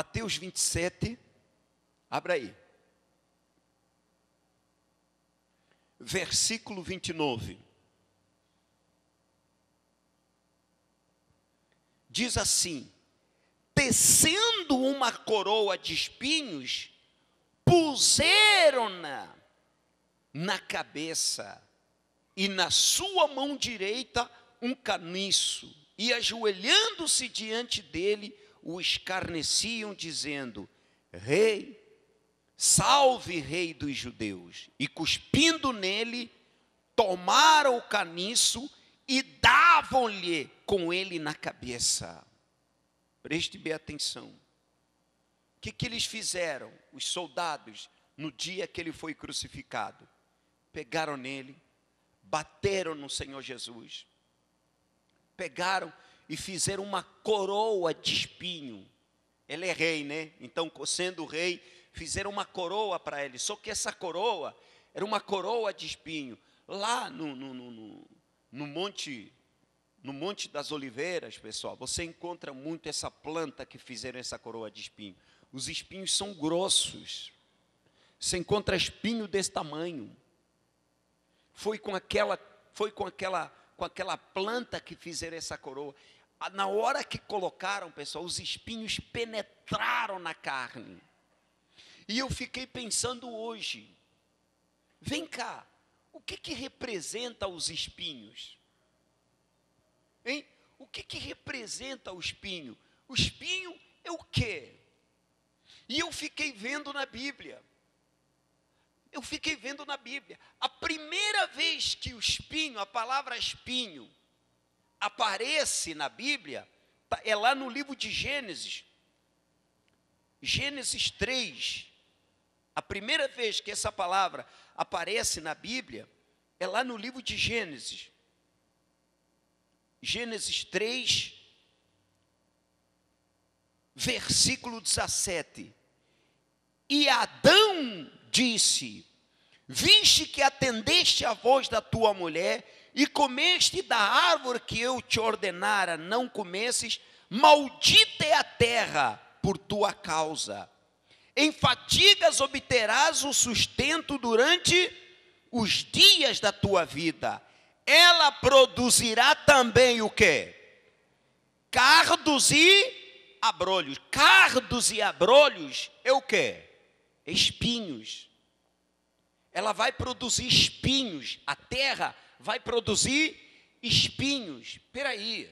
Mateus 27, abra aí. Versículo 29. Diz assim: tecendo uma coroa de espinhos, puseram-na na cabeça, e na sua mão direita um caniço, e ajoelhando-se diante dele, o escarneciam, dizendo: Rei, salve, Rei dos judeus. E cuspindo nele, tomaram o caniço e davam-lhe com ele na cabeça. Preste bem atenção. O que eles fizeram, os soldados, no dia que ele foi crucificado? Pegaram nele, bateram no Senhor Jesus, pegaram e fizeram uma coroa de espinho. Ele é rei, né? Então, sendo rei, fizeram uma coroa para ele. Só que essa coroa era uma coroa de espinho. Lá no Monte das Oliveiras, pessoal, você encontra muito essa planta que fizeram essa coroa de espinho. Os espinhos são grossos. Você encontra espinho desse tamanho. Foi com aquela planta que fizeram essa coroa. Na hora que colocaram, pessoal, os espinhos penetraram na carne. E eu fiquei pensando hoje, vem cá, o que representa os espinhos? Hein? O que representa o espinho? O espinho é o quê? E eu fiquei vendo na Bíblia. A primeira vez que o espinho, a palavra espinho, aparece na Bíblia, é lá no livro de Gênesis. Gênesis 3. A primeira vez que essa palavra aparece na Bíblia, é lá no livro de Gênesis. Gênesis 3, versículo 17. E Adão disse: viste que atendeste à voz da tua mulher, e comeste da árvore que eu te ordenara, não comesses, maldita é a terra por tua causa. Em fadigas obterás o sustento durante os dias da tua vida. Ela produzirá também o quê? Cardos e abrolhos. Cardos e abrolhos é o quê? Espinhos. Ela vai produzir espinhos. A terra vai produzir espinhos. Espera aí.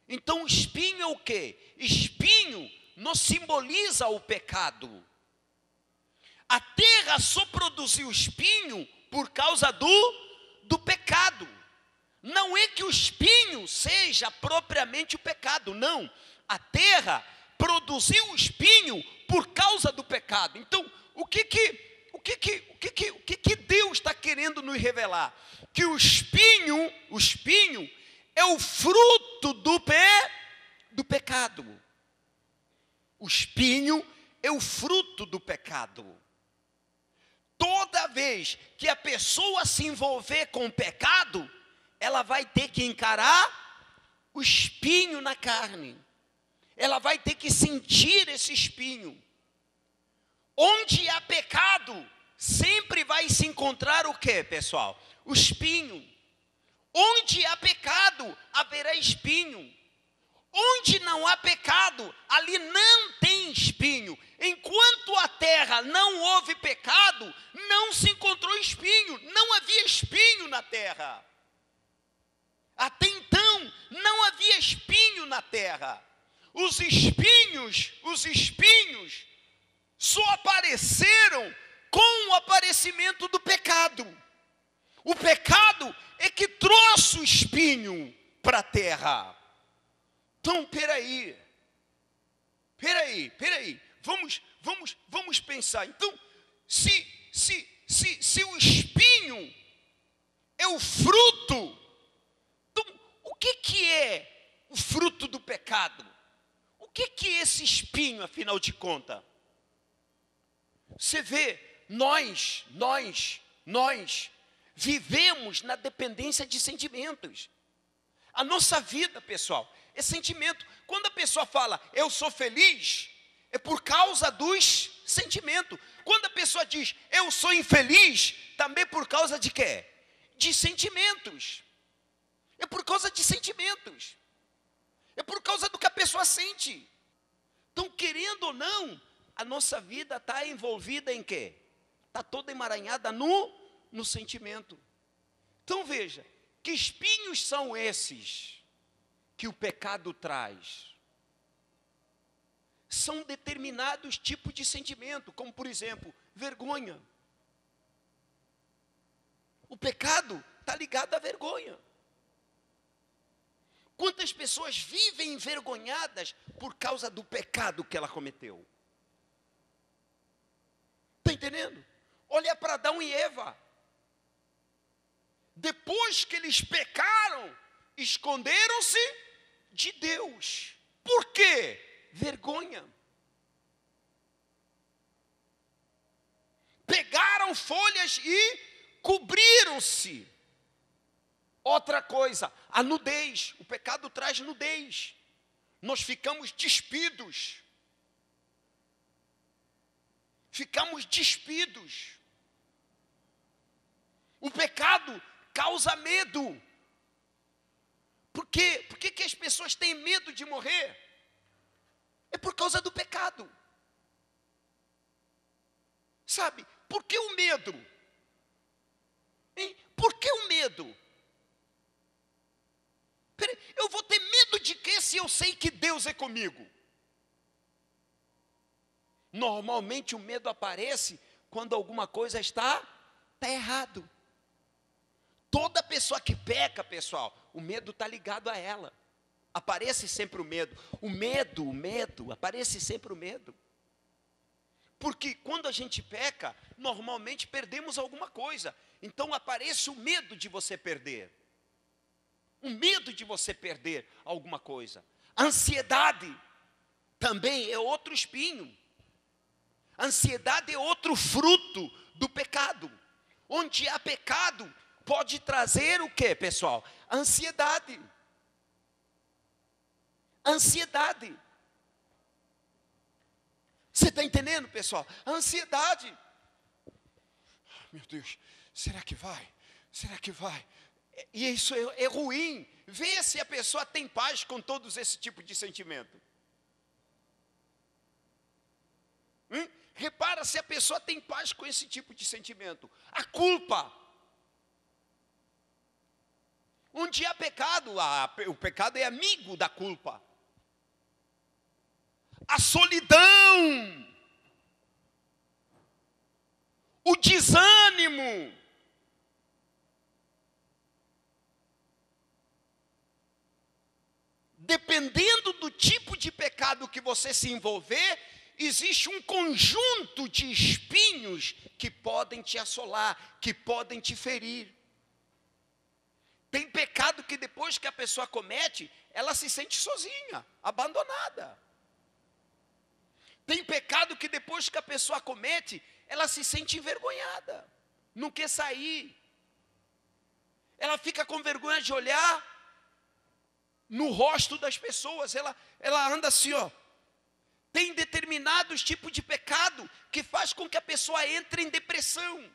Então, espinho é o quê? Espinho nos simboliza o pecado. A terra só produziu espinho por causa do pecado. Não é que o espinho seja propriamente o pecado, não. A terra produziu o espinho por causa do pecado. Então, o que Deus está querendo nos revelar? Que o espinho é o fruto do pecado. O espinho é o fruto do pecado. Toda vez que a pessoa se envolver com o pecado, ela vai ter que encarar o espinho na carne. Ela vai ter que sentir esse espinho. Onde há pecado, sempre vai se encontrar o quê, pessoal? O espinho. Onde há pecado, haverá espinho. Onde não há pecado, ali não tem espinho. Enquanto a terra não houve pecado, não se encontrou espinho. Não havia espinho na terra. Até então, não havia espinho na terra. Os espinhos só apareceram com o aparecimento do pecado. O pecado é que trouxe o espinho para a terra. Então, peraí. Vamos pensar. Então, se o espinho é o fruto, então, o que é o fruto do pecado? O que é esse espinho, afinal de contas? Você vê, nós vivemos na dependência de sentimentos. A nossa vida, pessoal, é sentimento. Quando a pessoa fala, eu sou feliz, É por causa dos sentimentos. Quando a pessoa diz, eu sou infeliz, também por causa de quê? De sentimentos. É por causa de sentimentos. É por causa do que a pessoa sente. Então, querendo ou não, a nossa vida está envolvida em quê? Está toda emaranhada no sentimento. Então, veja, que espinhos são esses que o pecado traz? São determinados tipos de sentimento, como, por exemplo, vergonha. O pecado está ligado à vergonha. Quantas pessoas vivem envergonhadas por causa do pecado que ela cometeu? Está entendendo? Olha para Adão e Eva. Depois que eles pecaram, esconderam-se de Deus. Por quê? Vergonha. Pegaram folhas e cobriram-se. Outra coisa, a nudez. O pecado traz nudez. Nós ficamos despidos. Ficamos despidos. O pecado causa medo. Por quê? Por que as pessoas têm medo de morrer? É por causa do pecado. Sabe? Por que o medo? Hein? Por que o medo? Eu vou ter medo de quê se eu sei que Deus é comigo? Normalmente o medo aparece quando alguma coisa está errado. Toda pessoa que peca, pessoal, o medo está ligado a ela. Aparece sempre o medo. O medo, aparece sempre o medo. Porque quando a gente peca, normalmente perdemos alguma coisa. Então aparece o medo de você perder. O medo de você perder alguma coisa. A ansiedade também é outro espinho. A ansiedade é outro fruto do pecado. Onde há pecado, pode trazer o quê, pessoal? Ansiedade. Ansiedade. Você está entendendo, pessoal? A ansiedade. Meu Deus, será que vai? Será que vai? E isso é ruim. Vê se a pessoa tem paz com todos esse tipo de sentimento. Repara se a pessoa tem paz com esse tipo de sentimento. A culpa. Onde há pecado, o pecado é amigo da culpa. A solidão. O desânimo. Dependendo do tipo de pecado que você se envolver, existe um conjunto de espinhos que podem te assolar, que podem te ferir. Tem pecado que depois que a pessoa comete, ela se sente sozinha, abandonada. Tem pecado que depois que a pessoa comete, ela se sente envergonhada, não quer sair. Ela fica com vergonha de olhar no rosto das pessoas, ela anda assim, ó. Tem determinados tipos de pecado que faz com que a pessoa entre em depressão.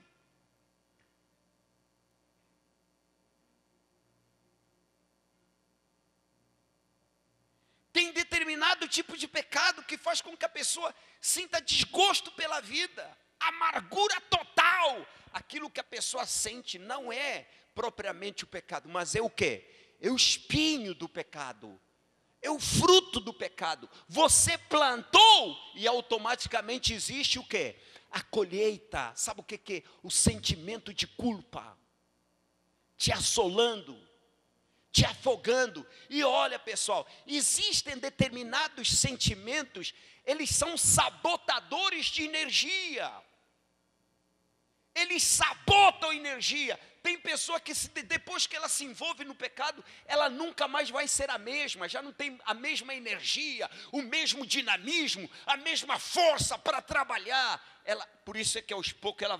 Tem determinado tipo de pecado que faz com que a pessoa sinta desgosto pela vida, amargura total. Aquilo que a pessoa sente não é propriamente o pecado, mas é o quê? É o espinho do pecado. É o fruto do pecado. Você plantou e automaticamente existe o quê? A colheita. Sabe o que é? O sentimento de culpa. Te assolando. Te afogando. E olha, pessoal, existem determinados sentimentos, eles são sabotadores de energia. Eles sabotam a energia. Tem pessoa que depois que ela se envolve no pecado, ela nunca mais vai ser a mesma, já não tem a mesma energia, o mesmo dinamismo, a mesma força para trabalhar. Por isso é que aos poucos ela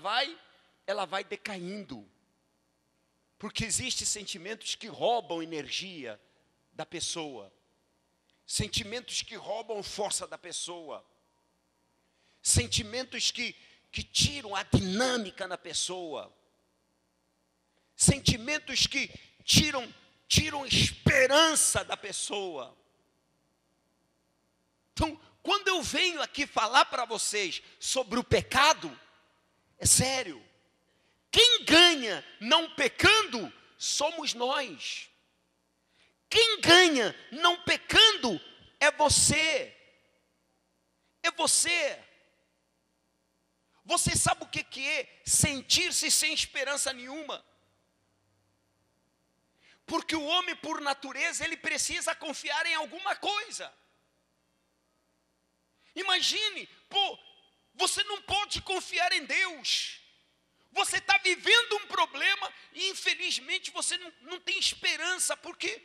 vai decaindo. Porque existem sentimentos que roubam energia da pessoa. Sentimentos que roubam força da pessoa. sentimentos que tiram a dinâmica na pessoa, sentimentos que tiram esperança da pessoa. Então, quando eu venho aqui falar para vocês sobre o pecado, é sério. Quem ganha não pecando somos nós. Quem ganha não pecando é você. É você. Você sabe o que é sentir-se sem esperança nenhuma? Porque o homem, por natureza, ele precisa confiar em alguma coisa. Imagine, você não pode confiar em Deus. Você está vivendo um problema e infelizmente você não tem esperança, porque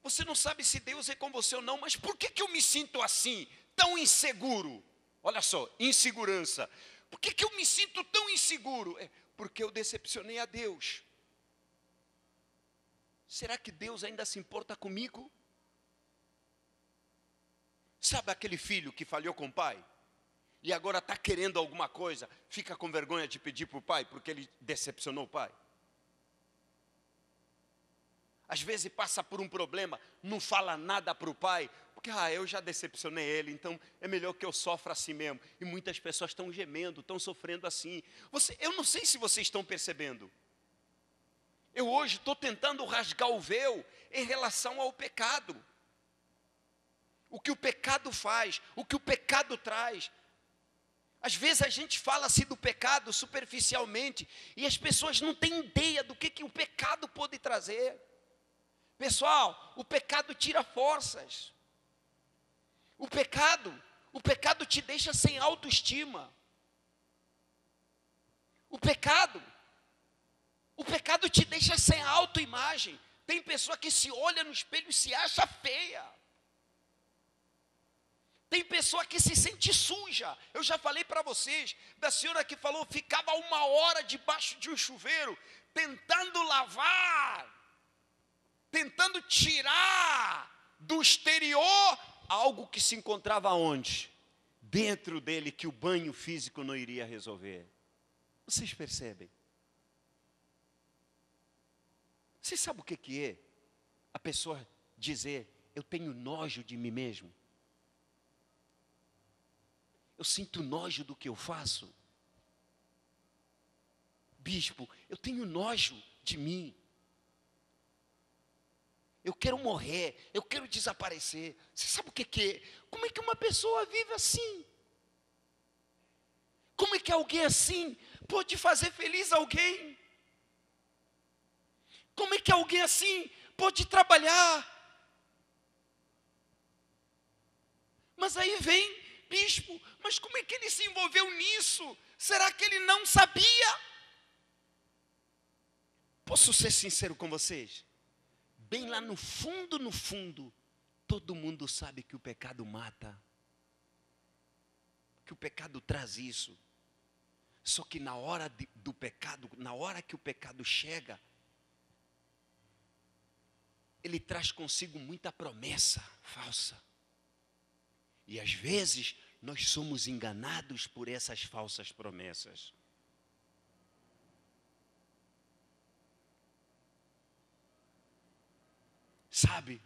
você não sabe se Deus é com você ou não. Mas por que eu me sinto assim, tão inseguro? Olha só, insegurança. Por que eu me sinto tão inseguro? É porque eu decepcionei a Deus. Será que Deus ainda se importa comigo? Sabe aquele filho que falhou com o pai? E agora está querendo alguma coisa, fica com vergonha de pedir para o pai, porque ele decepcionou o pai. Às vezes passa por um problema, não fala nada para o pai, porque eu já decepcionei ele, então é melhor que eu sofra assim mesmo. E muitas pessoas estão gemendo, estão sofrendo assim. Eu não sei se vocês estão percebendo. Eu hoje estou tentando rasgar o véu em relação ao pecado. O que o pecado faz, o que o pecado traz. Às vezes a gente fala assim do pecado superficialmente, e as pessoas não têm ideia do que o pecado pode trazer. Pessoal, o pecado tira forças. O pecado te deixa sem autoestima. O pecado te deixa sem autoimagem. Tem pessoa que se olha no espelho e se acha feia. Tem pessoa que se sente suja. Eu já falei para vocês da senhora que falou, ficava 1 hora debaixo de um chuveiro, tentando lavar, tentando tirar do exterior algo que se encontrava onde? Dentro dele, que o banho físico não iria resolver. Vocês percebem? Você sabe o que é a pessoa dizer, eu tenho nojo de mim mesmo? Eu sinto nojo do que eu faço. Bispo, eu tenho nojo de mim. Eu quero morrer, eu quero desaparecer. Você sabe o que é? Como é que uma pessoa vive assim? Como é que alguém assim pode fazer feliz alguém? Como é que alguém assim pode trabalhar? Mas aí vem, bispo, mas como é que ele se envolveu nisso? Será que ele não sabia? Posso ser sincero com vocês? Bem lá no fundo, todo mundo sabe que o pecado mata. Que o pecado traz isso. Só que na hora do pecado, na hora que o pecado chega, ele traz consigo muita promessa falsa. E às vezes nós somos enganados por essas falsas promessas. Sabe?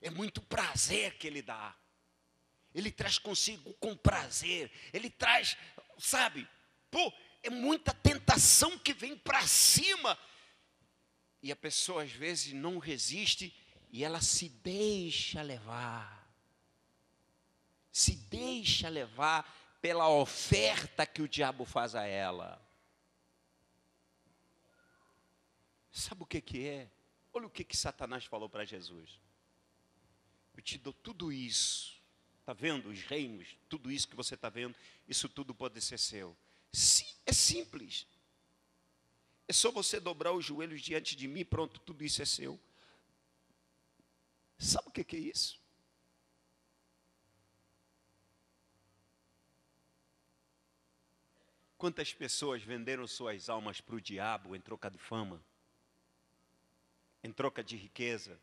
É muito prazer que ele dá. Ele traz consigo com prazer. Ele traz, sabe? É muita tentação que vem para cima. E a pessoa às vezes não resiste e ela se deixa levar. Se deixa levar pela oferta que o diabo faz a ela. Sabe o que é? Olha o que Satanás falou para Jesus. Eu te dou tudo isso. Está vendo os reinos? Tudo isso que você está vendo, isso tudo pode ser seu. Sim, é simples. É só você dobrar os joelhos diante de mim, pronto, tudo isso é seu. Sabe o que é isso? Quantas pessoas venderam suas almas para o diabo em troca de fama? Em troca de riqueza?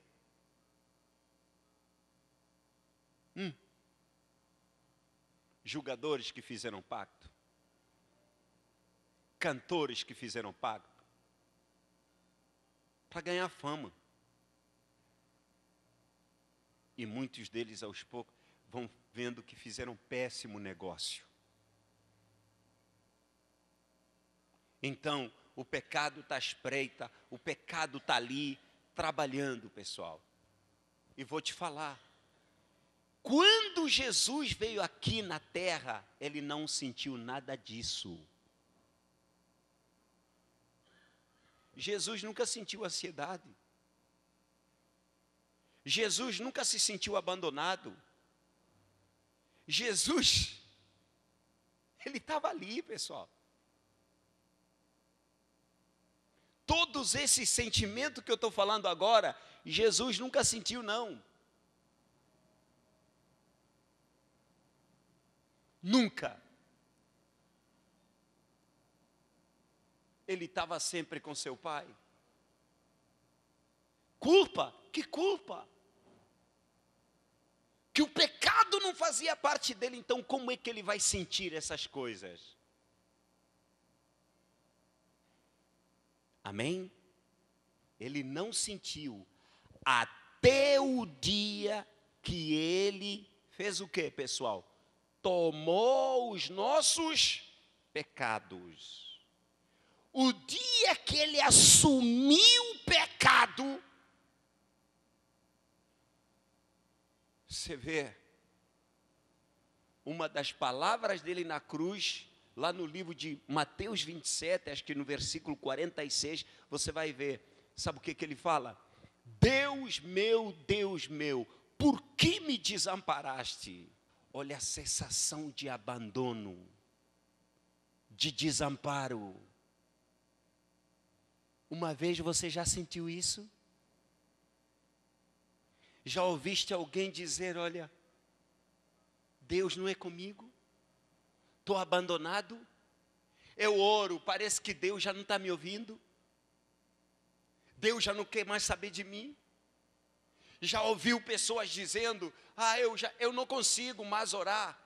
Julgadores que fizeram pacto. Cantores que fizeram pacto. Para ganhar fama. E muitos deles, aos poucos, vão vendo que fizeram um péssimo negócio. Então, o pecado está à espreita, o pecado está ali, trabalhando, pessoal. E vou te falar, quando Jesus veio aqui na terra, ele não sentiu nada disso. Jesus nunca sentiu ansiedade. Jesus nunca se sentiu abandonado. Jesus, ele estava ali, pessoal. Todos esses sentimentos que eu estou falando agora, Jesus nunca sentiu, não. Nunca. Ele estava sempre com seu Pai. Culpa? Que culpa? Que o pecado não fazia parte dele, então como é que ele vai sentir essas coisas? Amém? Ele não sentiu até o dia que ele fez o quê, pessoal? Tomou os nossos pecados. O dia que ele assumiu o pecado, você vê, uma das palavras dele na cruz, lá no livro de Mateus 27, acho que no versículo 46, você vai ver, sabe o que ele fala? Deus meu, por que me desamparaste? Olha a sensação de abandono, de desamparo. Uma vez você já sentiu isso? Já ouviste alguém dizer, olha, Deus não é comigo? Estou abandonado? Eu oro, parece que Deus já não está me ouvindo? Deus já não quer mais saber de mim? Já ouviu pessoas dizendo, eu não consigo mais orar?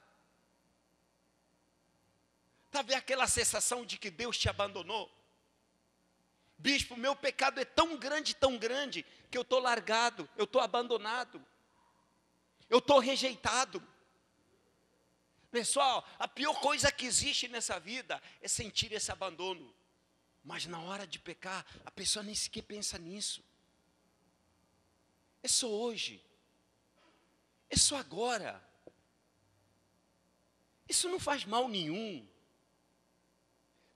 Está vendo aquela sensação de que Deus te abandonou? Bispo, meu pecado é tão grande, que eu estou largado, eu estou abandonado, eu estou rejeitado. Pessoal, a pior coisa que existe nessa vida é sentir esse abandono. Mas na hora de pecar, a pessoa nem sequer pensa nisso. É só hoje. É só agora. Isso não faz mal nenhum.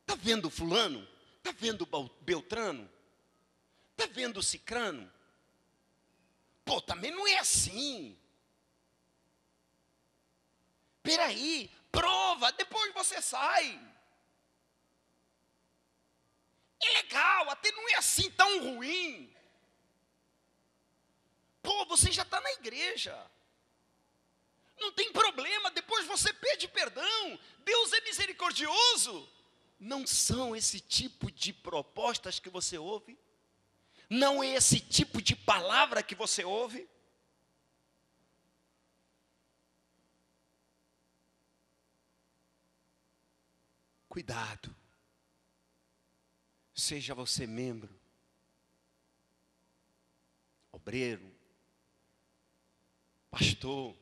Está vendo fulano? Está vendo Beltrano? Está vendo Cicrano? Pô, também não é assim. Peraí, prova, depois você sai. É legal, até não é assim tão ruim. Pô, você já está na igreja. Não tem problema, depois você pede perdão. Deus é misericordioso. Não são esse tipo de propostas que você ouve? Não é esse tipo de palavra que você ouve? Cuidado. Seja você membro, obreiro, pastor,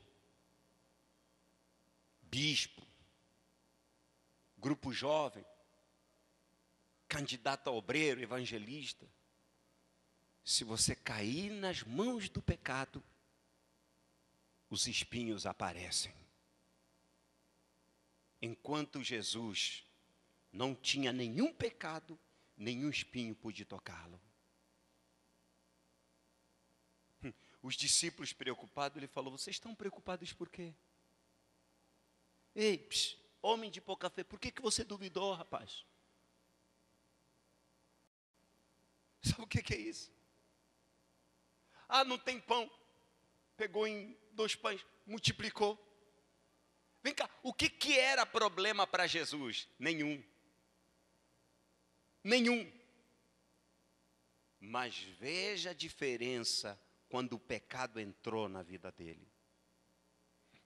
bispo, grupo jovem, candidato a obreiro, evangelista. Se você cair nas mãos do pecado, os espinhos aparecem. Enquanto Jesus não tinha nenhum pecado, nenhum espinho pôde tocá-lo. Os discípulos preocupados, ele falou, vocês estão preocupados por quê? Ei, homem de pouca fé, por que você duvidou, rapaz? Sabe o que é isso? Não tem pão. Pegou em 2 pães, multiplicou. Vem cá, o que era problema para Jesus? Nenhum. Mas veja a diferença quando o pecado entrou na vida dele.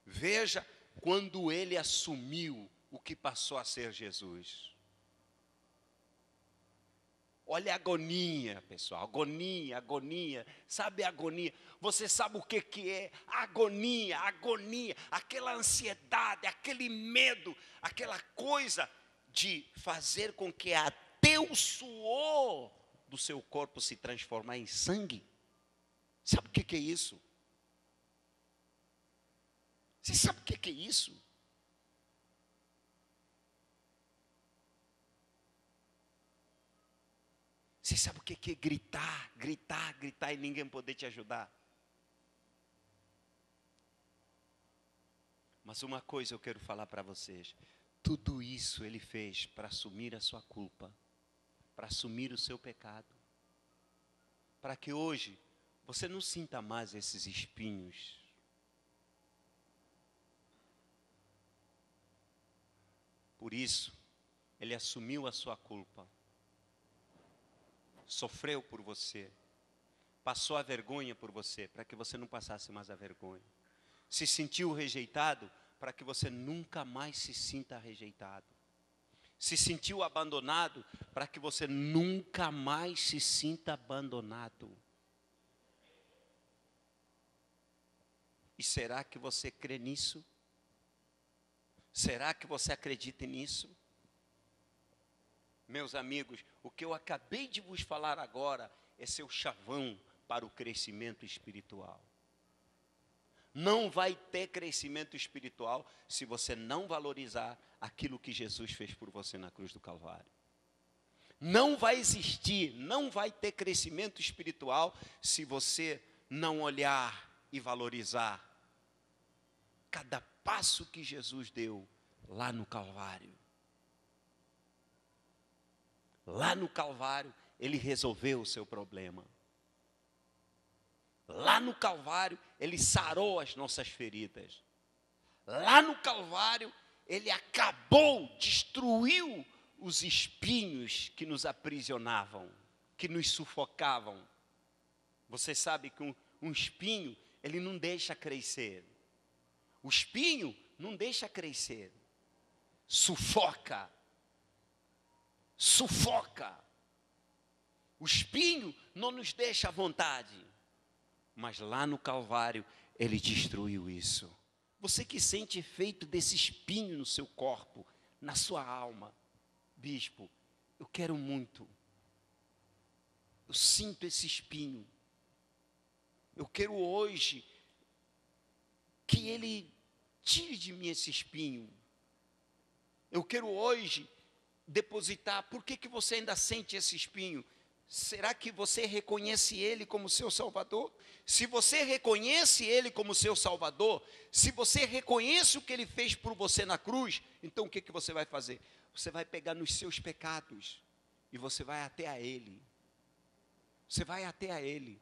Veja quando ele assumiu o que passou a ser Jesus. Olha a agonia, pessoal, agonia, agonia, sabe a agonia? Você sabe o que é agonia, agonia, aquela ansiedade, aquele medo, aquela coisa de fazer com que até o suor do seu corpo se transformar em sangue. Sabe o que é isso? Você sabe o que é isso? Você sabe o que é gritar, gritar, gritar e ninguém poder te ajudar? Mas uma coisa eu quero falar para vocês. Tudo isso ele fez para assumir a sua culpa, para assumir o seu pecado, para que hoje você não sinta mais esses espinhos. Por isso, ele assumiu a sua culpa, sofreu por você, passou a vergonha por você, para que você não passasse mais a vergonha. Se sentiu rejeitado, para que você nunca mais se sinta rejeitado. Se sentiu abandonado, para que você nunca mais se sinta abandonado. E será que você crê nisso? Será que você acredita nisso? Meus amigos, o que eu acabei de vos falar agora é seu chavão para o crescimento espiritual. Não vai ter crescimento espiritual se você não valorizar aquilo que Jesus fez por você na cruz do Calvário. Não vai existir, não vai ter crescimento espiritual se você não olhar e valorizar cada passo que Jesus deu lá no Calvário. Lá no Calvário, ele resolveu o seu problema. Lá no Calvário, ele sarou as nossas feridas. Lá no Calvário, ele acabou, destruiu os espinhos que nos aprisionavam, que nos sufocavam. Você sabe que um espinho, ele não deixa crescer. O espinho não deixa crescer. Sufoca. Sufoca. O espinho não nos deixa à vontade. Mas lá no Calvário, ele destruiu isso. Você que sente efeito desse espinho no seu corpo, na sua alma. Bispo, eu quero muito. Eu sinto esse espinho. Eu quero hoje que ele tire de mim esse espinho. Eu quero hoje depositar. Por que você ainda sente esse espinho? Será que você reconhece ele como seu Salvador? Se você reconhece ele como seu Salvador, se você reconhece o que ele fez por você na cruz, então o que você vai fazer? Você vai pegar nos seus pecados e você vai até a ele. Você vai até a ele.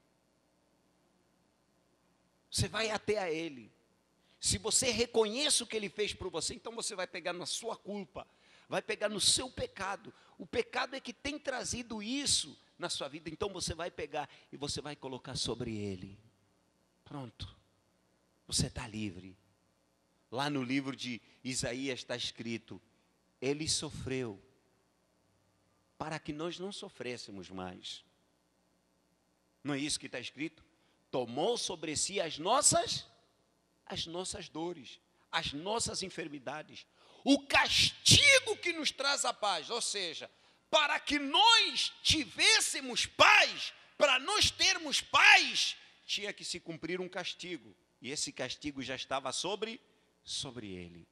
Você vai até a ele. Se você reconhece o que ele fez por você, então você vai pegar na sua culpa, vai pegar no seu pecado. O pecado é que tem trazido isso na sua vida, então você vai pegar e você vai colocar sobre ele. Pronto, você está livre. Lá no livro de Isaías está escrito, ele sofreu para que nós não sofrêssemos mais. Não é isso que está escrito? Tomou sobre si as nossas dores, as nossas enfermidades, o castigo que nos traz a paz, ou seja, para que nós tivéssemos paz, para nós termos paz, tinha que se cumprir um castigo, e esse castigo já estava sobre ele.